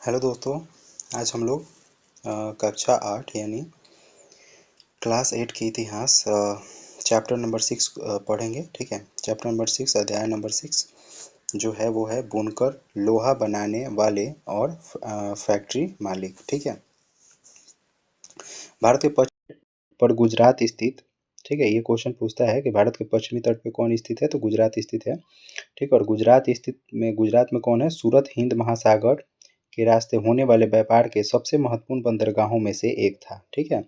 Hello दोस्तों। आज हम लोग कक्षा 8 यानी क्लास 8 की इतिहास चैप्टर नंबर 6 पढ़ेंगे। ठीक है, चैप्टर नंबर 6 अध्याय नंबर 6 जो है वो है बुनकर, लोहा बनाने वाले और फैक्ट्री मालिक। ठीक है, भारत के पश्चिम पर गुजरात स्थित, ठीक है, ये क्वेश्चन पूछता है कि भारत के पश्चिमी तट पे कौन स्थित है, तो गुजरात स्थित है। ठीक है, और गुजरात में कौन है? सूरत हिंद महासागर के रास्ते होने वाले व्यापार के सबसे महत्वपूर्ण बंदरगाहों में से एक था। ठीक है,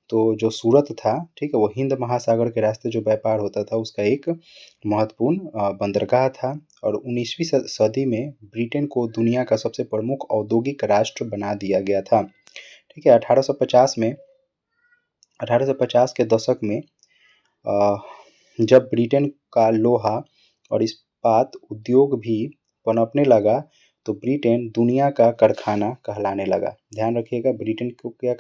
तो जो सूरत था, ठीक है, वो हिंद महासागर के रास्ते जो व्यापार होता था उसका एक महत्वपूर्ण बंदरगाह था। और 19वीं सदी में ब्रिटेन को दुनिया का सबसे प्रमुख औद्योगिक राष्ट्र बना दिया गया था। ठीक है, 1850 के दशक में जब ब्रिटेन का लोहा और इस्पात उद्योग भी पनपने लगा तो ब्रिटेन दुनिया का कारखाना कहलाने लगा। ध्यान रखिएगा, ब्रिटेन को क्या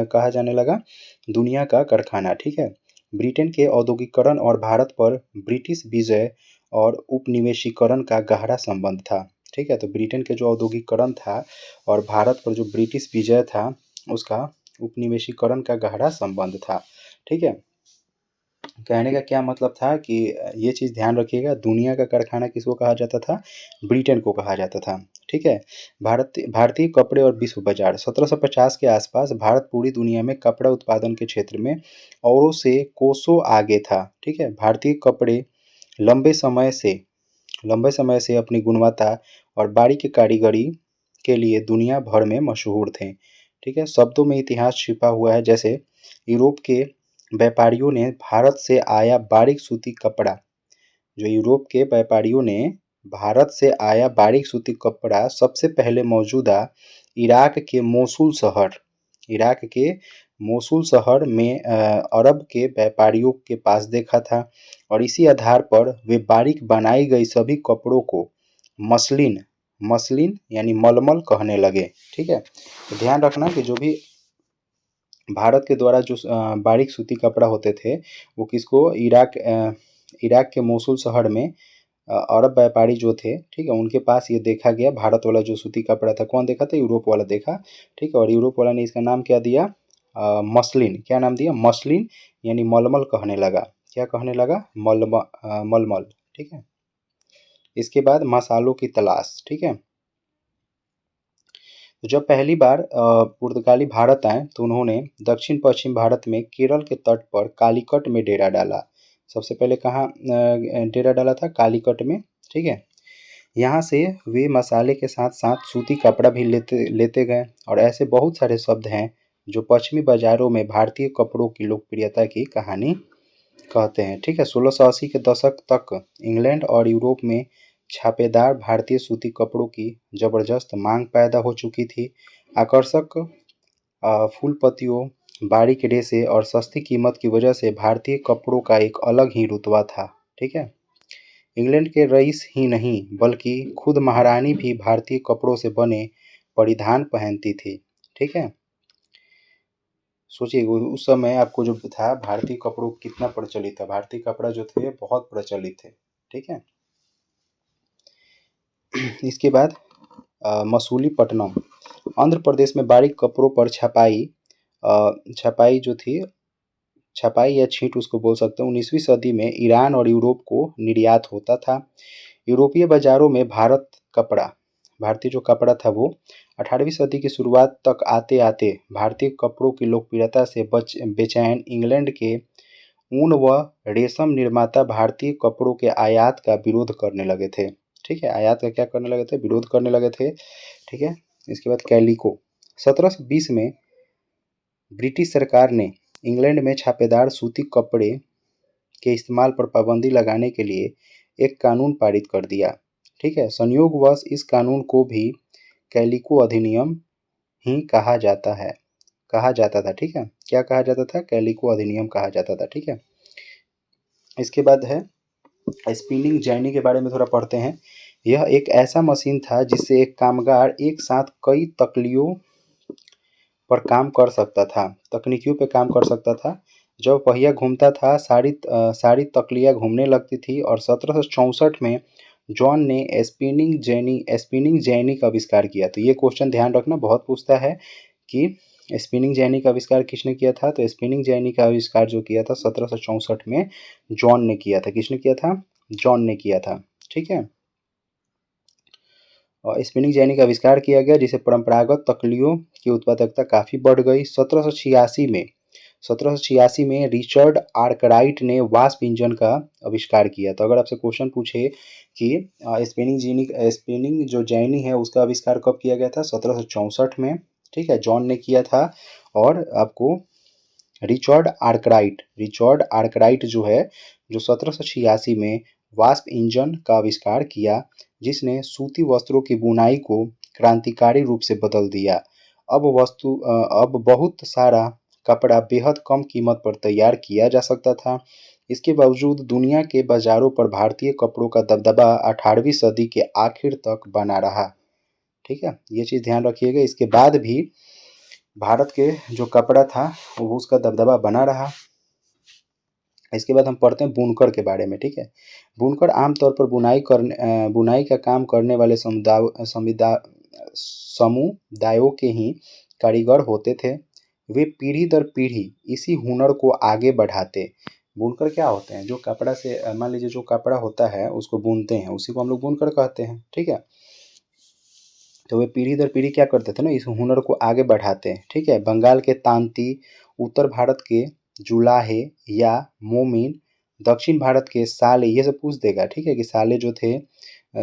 कहा जाने लगा? दुनिया का कारखाना। ठीक है, ब्रिटेन के औद्योगिकरण और भारत पर ब्रिटिश विजय और उपनिवेशीकरण का गहरा संबंध था। ठीक है, तो ब्रिटेन के जो औद्योगिकरण था और भारत पर जो ब्रिटिश विजय था उसका उपनिवेशीकरण का गहरा संबंध था। ठीक है, कहने का क्या मतलब था कि ये चीज़ ध्यान रखिएगा, दुनिया का कारखाना किसको कहा जाता था? ब्रिटेन को कहा जाता था। ठीक है, भारतीय कपड़े और विश्व बाजार 1750 के आसपास भारत पूरी दुनिया में कपड़ा उत्पादन के क्षेत्र में औरों से कोसों आगे था। ठीक है, भारतीय कपड़े लंबे लंबे समय से अपनी गुणवत्ता और बारीक कारीगरी के लिए दुनिया भर में मशहूर थे। ठीक है, शब्दों में इतिहास छिपा हुआ है। जैसे यूरोप के व्यापारियों ने भारत से आया बारीक सूती कपड़ा जो यूरोप के व्यापारियों ने भारत से आया बारीक सूती कपड़ा सबसे पहले मौजूदा इराक के मोसुल शहर में अरब के व्यापारियों के पास देखा था। और इसी आधार पर वे बारीक बनाई गई सभी कपड़ों को मसलिन मसलिन यानी मलमल कहने लगे। ठीक है, तो ध्यान रखना कि जो भी भारत के द्वारा जो बारीक सूती कपड़ा होते थे वो किसको इराक के मोसुल शहर में अरब व्यापारी जो थे, ठीक है, उनके पास ये देखा गया। भारत वाला जो सूती कपड़ा था कौन देखा था? यूरोप वाला देखा। ठीक है, और यूरोप वाला ने इसका नाम क्या दिया? मसलिन। क्या नाम दिया? मसलिन यानी मलमल कहने लगा। क्या कहने लगा? मलमल। ठीक है, इसके बाद मसालों की तलाश। ठीक है, तो जब पहली बार पुर्तगाली भारत आए तो उन्होंने दक्षिण पश्चिम भारत में केरल के तट पर कालीकट में डेरा डाला। सबसे पहले कहाँ डेरा डाला था? कालीकट में। ठीक है, यहाँ से वे मसाले के साथ साथ सूती कपड़ा भी लेते गए। और ऐसे बहुत सारे शब्द हैं जो पश्चिमी बाजारों में भारतीय कपड़ों की लोकप्रियता की कहानी कहते हैं। ठीक है, 1680 के दशक तक इंग्लैंड और यूरोप में छापेदार भारतीय सूती कपड़ों की जबरदस्त मांग पैदा हो चुकी थी। आकर्षक फूल पत्तियों, बारीक रेशे और सस्ती कीमत की वजह से भारतीय कपड़ों का एक अलग ही रुतबा था। ठीक है, इंग्लैंड के रईस ही नहीं बल्कि खुद महारानी भी भारतीय कपड़ों से बने परिधान पहनती थी। ठीक है, सोचिए उस समय आपको जो था भारतीय कपड़ों कितना प्रचलित था। भारतीय कपड़ा जो थे बहुत प्रचलित थे। ठीक है, इसके बाद मसूलीपट्टनम आंध्र प्रदेश में बारीक कपड़ों पर छपाई जो थी, छपाई या छींट उसको बोल सकते हैं, 19वीं सदी में ईरान और यूरोप को निर्यात होता था। यूरोपीय बाजारों में भारतीय जो कपड़ा था वो 18वीं सदी की शुरुआत तक आते आते भारतीय कपड़ों की लोकप्रियता से बेचैन इंग्लैंड के ऊन व रेशम निर्माता भारतीय कपड़ों के आयात का विरोध करने लगे थे। ठीक है, आयात का क्या करने लगे थे? विरोध करने लगे थे। ठीक है, इसके बाद कैलिको 1720 में ब्रिटिश सरकार ने इंग्लैंड में छापेदार सूती कपड़े के इस्तेमाल पर पाबंदी लगाने के लिए एक कानून पारित कर दिया। ठीक है, संयोगवश इस कानून को भी कैलिको अधिनियम ही कहा जाता था। ठीक है, क्या कहा जाता था? कैलिको अधिनियम कहा जाता था। ठीक है, इसके बाद है स्पिनिंग जेनी के बारे में थोड़ा पढ़ते हैं। यह एक ऐसा मशीन था जिससे एक कामगार एक साथ कई तकलियों पर काम कर सकता था, तकनीकियों पे काम कर सकता था। जब पहिया घूमता था सारी तकलियाँ घूमने लगती थी। और 1764 में जॉन ने स्पिनिंग जेनी का आविष्कार किया। तो ये क्वेश्चन ध्यान रखना, बहुत पूछता है कि स्पिनिंग जेनी का आविष्कार किसने किया था। तो स्पिनिंग जेनी का आविष्कार जो किया था 1764 में जॉन ने किया था। किसने किया था? जॉन ने किया था। ठीक है। और स्पिनिंग जेनी का आविष्कार किया गया, जिससे परंपरागत तकलियों की उत्पादकता काफ़ी बढ़ गई। 1786 में रिचर्ड आर्कराइट ने वास्प इंजन का आविष्कार किया। तो अगर आपसे क्वेश्चन पूछे कि स्पिनिंग जो जेनी है उसका आविष्कार कब किया गया था? 1764 में। ठीक है, जॉन ने किया था। और आपको रिचर्ड आर्कराइट जो है, जो 1786 में वास्प इंजन का आविष्कार किया, जिसने सूती वस्त्रों की बुनाई को क्रांतिकारी रूप से बदल दिया। अब बहुत सारा कपड़ा बेहद कम कीमत पर तैयार किया जा सकता था। इसके बावजूद दुनिया के बाजारों पर भारतीय कपड़ों का दबदबा 18वीं सदी के आखिर तक बना रहा। ठीक है, ये चीज़ ध्यान रखिएगा। इसके बाद भी भारत के जो कपड़ा था वो उसका दबदबा बना रहा। इसके बाद हम पढ़ते हैं बुनकर के बारे में। ठीक है, बुनकर आमतौर पर बुनाई का काम करने वाले समुदायों के ही कारीगर होते थे। वे पीढ़ी दर पीढ़ी इसी हुनर को आगे बढ़ाते। बुनकर क्या होते हैं? जो कपड़ा से मान लीजिए जो कपड़ा होता है उसको बुनते हैं, उसी को हम लोग बुनकर कहते हैं। ठीक है, तो वे पीढ़ी दर पीढ़ी क्या करते थे ना, इस हुनर को आगे बढ़ाते हैं। ठीक है, बंगाल के तांती, उत्तर भारत के जुलाहे या मोमिन, दक्षिण भारत के साले, ये सब पूछ देगा। ठीक है, कि साले जो थे,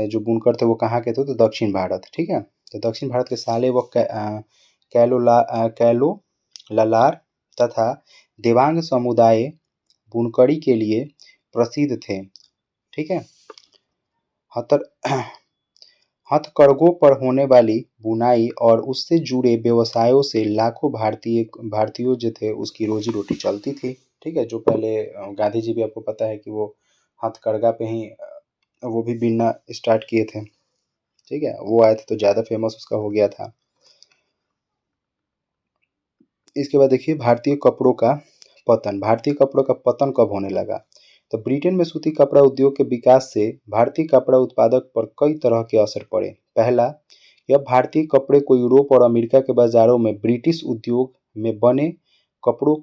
जो बुनकर थे वो कहाँ के थे? तो दक्षिण भारत। ठीक है, तो दक्षिण भारत के साले व कैलो ललार तथा देवांग समुदाय बुनकरी के लिए प्रसिद्ध थे। ठीक है, हतर हथकरघों पर होने वाली बुनाई और उससे जुड़े व्यवसायों से लाखों भारतीयों जो थे उसकी रोजी रोटी चलती थी। ठीक है, जो पहले गांधी जी भी आपको पता है कि वो हथकरघा पे ही वो भी बीनना स्टार्ट किए थे। ठीक है, वो आए थे तो ज़्यादा फेमस उसका हो गया था। इसके बाद देखिए भारतीय कपड़ों का पतन कब होने लगा। तो ब्रिटेन में सूती कपड़ा उद्योग के विकास से भारतीय कपड़ा उत्पादक पर कई तरह के असर पड़े। पहला, यह भारतीय कपड़े को यूरोप और अमेरिका के बाजारों में ब्रिटिश उद्योग में बने कपड़ों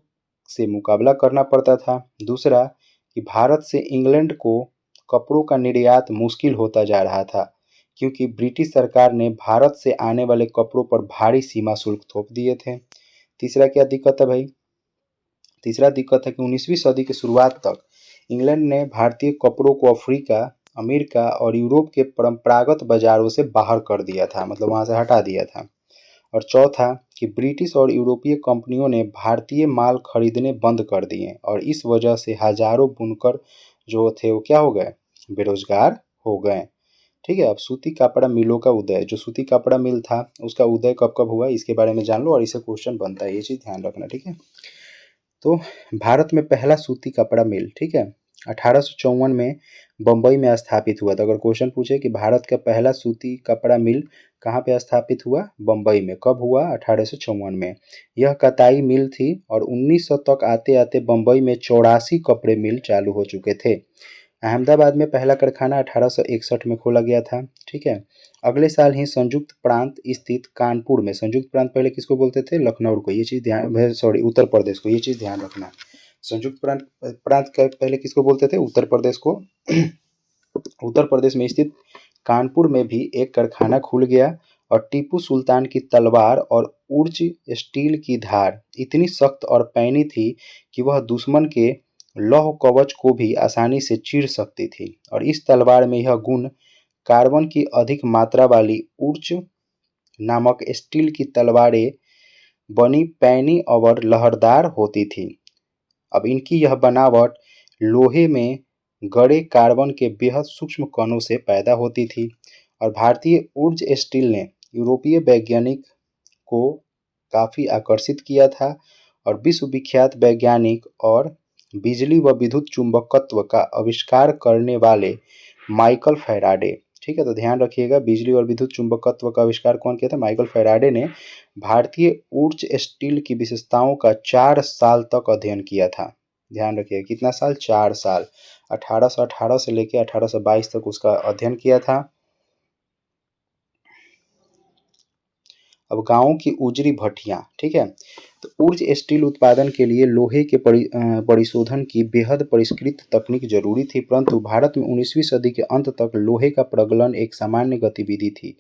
से मुकाबला करना पड़ता था। दूसरा, कि भारत से इंग्लैंड को कपड़ों का निर्यात मुश्किल होता जा रहा था, क्योंकि ब्रिटिश सरकार ने भारत से आने वाले कपड़ों पर भारी सीमा शुल्क थोप दिए थे। तीसरा क्या दिक्कत है भाई? तीसरा दिक्कत है कि 19वीं सदी की शुरुआत तक इंग्लैंड ने भारतीय कपड़ों को अफ्रीका, अमेरिका और यूरोप के परंपरागत बाजारों से बाहर कर दिया था, मतलब वहां से हटा दिया था। और चौथा, कि ब्रिटिश और यूरोपीय कंपनियों ने भारतीय माल खरीदने बंद कर दिए और इस वजह से हजारों बुनकर जो थे वो क्या हो गए? बेरोजगार हो गए। ठीक है, अब सूती कपड़ा मिलों का उदय, जो सूती कपड़ा मिल था उसका उदय कब कब हुआ, इसके बारे में जान लो और इसे क्वेश्चन बनता है, ये चीज़ ध्यान रखना। ठीक है, तो भारत में पहला सूती कपड़ा मिल, ठीक है, 1854 में बम्बई में स्थापित हुआ था। अगर क्वेश्चन पूछे कि भारत का पहला सूती कपड़ा मिल कहाँ पे स्थापित हुआ? बम्बई में। कब हुआ? 1854 में। यह कताई मिल थी और 1900 तक आते आते बम्बई में 84 कपड़े मिल चालू हो चुके थे। अहमदाबाद में पहला कारखाना 1861 में खोला गया था। ठीक है, अगले साल ही संयुक्त प्रांत स्थित कानपुर में, संयुक्त प्रांत पहले किसको बोलते थे? लखनऊ को। ये चीज़ ध्यान, सॉरी, उत्तर प्रदेश को, ये चीज़ ध्यान रखना। संयुक्त प्रांत का पहले किसको बोलते थे? उत्तर प्रदेश को। उत्तर प्रदेश में स्थित कानपुर में भी एक कारखाना खुल गया और टीपू सुल्तान की तलवार और उर्ज स्टील की धार इतनी सख्त और पैनी थी कि वह दुश्मन के लौह कवच को भी आसानी से चीर सकती थी। और इस तलवार में यह गुण, कार्बन की अधिक मात्रा वाली उर्ज नामक स्टील की तलवारें बनी पैनी और लहरदार होती थी। अब इनकी यह बनावट लोहे में गड़े कार्बन के बेहद सूक्ष्म कणों से पैदा होती थी। और भारतीय उर्ज स्टील ने यूरोपीय वैज्ञानिक को काफ़ी आकर्षित किया था। और विश्व विख्यात वैज्ञानिक और बिजली व विद्युत चुंबकत्व का आविष्कार करने वाले माइकल फैराडे, ठीक है, तो ध्यान रखिएगा, बिजली और विद्युत चुंबकत्व का आविष्कार कौन किया था? माइकल फैराडे ने। भारतीय उर्ज स्टील की विशेषताओं का 4 साल तक अध्ययन किया था। ध्यान रखिएगा कितना साल, 4 साल। 1818 से लेकर 1822 तक उसका अध्ययन किया था। अब गाँव की उजरी भट्टियाँ, ठीक है। तो ऊर्ज स्टील उत्पादन के लिए लोहे के परिशोधन की बेहद परिष्कृत तकनीक जरूरी थी, परंतु भारत में 19वीं सदी के अंत तक लोहे का प्रगलन एक सामान्य गतिविधि थी।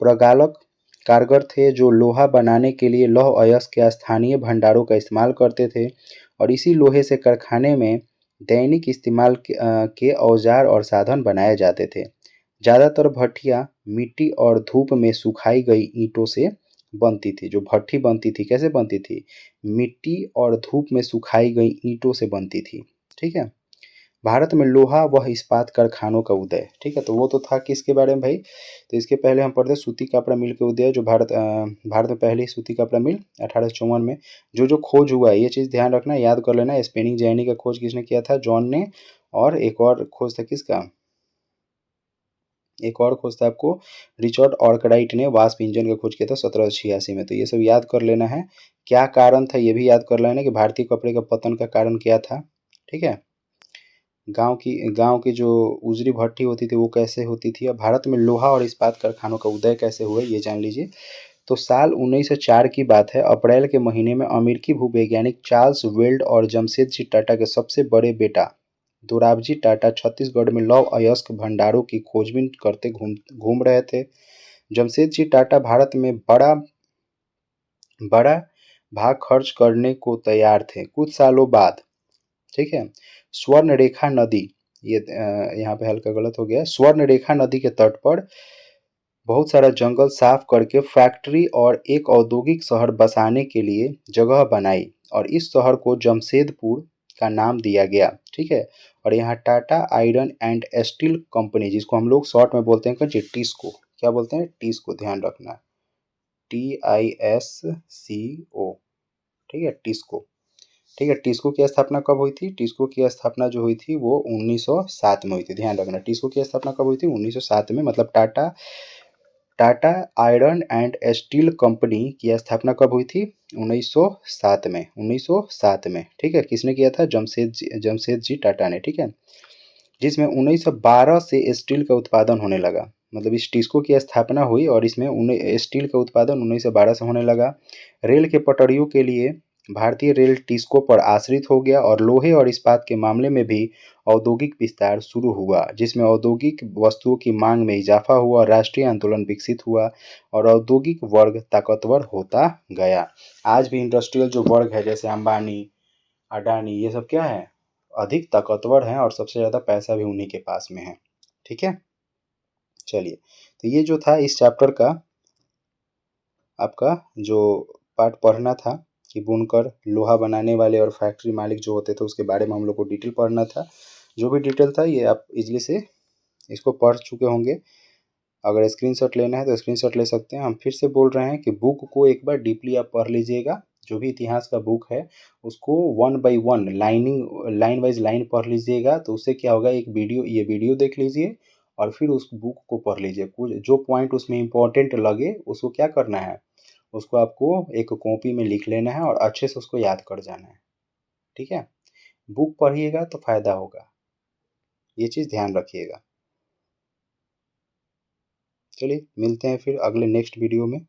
प्रगालक कारगर थे जो लोहा बनाने के लिए लौह अयस्क के स्थानीय भंडारों का इस्तेमाल करते थे और इसी लोहे से कारखाने में दैनिक इस्तेमाल के औजार और साधन बनाए जाते थे। ज़्यादातर भट्टियाँ मिट्टी और धूप में सुखाई गई ईंटों से बनती थी। जो भट्टी बनती थी कैसे बनती थी, मिट्टी और धूप में सुखाई गई ईंटों से बनती थी, ठीक है। भारत में लोहा व इस्पात कारखानों का उदय, ठीक है। तो वो तो था किसके बारे में भाई, तो इसके पहले हम पढ़ते सूती कपड़ा मिल के उदय, जो भारत में पहली सूती कपड़ा मिल 1854 में जो खोज हुआ है, ये चीज़ ध्यान रखना, याद कर लेना। स्पेनिंग जर्नी का खोज किसने किया था, जॉन ने। और एक और खोज था किसका, एक और खोज था आपको रिचर्ड आर्कराइट ने वाष्प इंजन का खोज किया था 1786 में। तो ये सब याद कर लेना है। क्या कारण था ये भी याद कर लेना कि भारतीय कपड़े का पतन का कारण क्या था, ठीक है। गांव की जो उजरी भट्टी होती थी वो कैसे होती थी, और भारत में लोहा और इस्पात कारखानों का उदय कैसे हुआ ये जान लीजिए। तो साल 1904 की बात है। अप्रैल के महीने में अमेरिकी भूवैज्ञानिक चार्ल्स वेल्ड और जमशेदजी टाटा के सबसे बड़े बेटा दोराबजी टाटा छत्तीसगढ़ में लौह अयस्क भंडारों की खोजबीन करते घूम घूम रहे थे। जमशेदजी टाटा भारत में बड़ा बड़ा भाग खर्च करने को तैयार थे। कुछ सालों बाद, ठीक है, स्वर्ण रेखा नदी, ये यहाँ पे हल्का गलत हो गया, स्वर्ण रेखा नदी के तट पर बहुत सारा जंगल साफ करके फैक्ट्री और एक औद्योगिक शहर बसाने के लिए जगह बनाई और इस शहर को जमशेदपुर का नाम दिया गया, ठीक है। और यहाँ Tata iron and steel company, जिसको हम लोग शॉर्ट में बोलते हैं टिस्को, क्या बोलते हैं, टिस्को, ध्यान रखना, TISCO, ठीक है, टिस्को, ठीक है। टिस्को की स्थापना कब हुई थी, टिस्को की स्थापना जो हुई थी वो 1907 में हुई थी, ध्यान रखना। टिस्को की स्थापना कब हुई थी, 1907 में, मतलब Tata Tata iron and steel company की स्थापना कब हुई थी, 1907 में, 1907 में, ठीक है। किसने किया था, जमशेदजी टाटा ने, ठीक है। जिसमें 1912 से स्टील का उत्पादन होने लगा, मतलब इस टिस्को की स्थापना हुई और इसमें स्टील का उत्पादन 1912 से होने लगा। रेल के पटरियों के लिए भारतीय रेल टिस्को पर आश्रित हो गया और लोहे और इस्पात के मामले में भी औद्योगिक विस्तार शुरू हुआ, जिसमें औद्योगिक वस्तुओं की मांग में इजाफा हुआ, राष्ट्रीय आंदोलन विकसित हुआ और औद्योगिक वर्ग ताकतवर होता गया। आज भी इंडस्ट्रियल जो वर्ग है जैसे अंबानी, अडानी, ये सब क्या है, अधिक ताकतवर हैं और सबसे ज़्यादा पैसा भी उन्हीं के पास में है, ठीक है। चलिए, तो ये जो था इस चैप्टर का आपका जो पार्ट पढ़ना था कि बुनकर, लोहा बनाने वाले और फैक्ट्री मालिक जो होते थे उसके बारे में हम लोग को डिटेल पढ़ना था। जो भी डिटेल था ये आप इजली से इसको पढ़ चुके होंगे। अगर स्क्रीनशॉट लेना है तो स्क्रीनशॉट ले सकते हैं। हम फिर से बोल रहे हैं कि बुक को एक बार डीपली आप पढ़ लीजिएगा। जो भी इतिहास का बुक है उसको one by one line wise line पढ़ लीजिएगा। तो उससे क्या होगा, एक वीडियो, ये वीडियो देख लीजिए और फिर उस बुक को पढ़ लीजिए। कुछ जो पॉइंट उसमें इंपॉर्टेंट लगे उसको क्या करना है, उसको आपको एक कॉपी में लिख लेना है और अच्छे से उसको याद कर जाना है, ठीक है। बुक पढ़िएगा तो फायदा होगा, ये चीज़ ध्यान रखिएगा। चलिए मिलते हैं फिर अगले नेक्स्ट वीडियो में।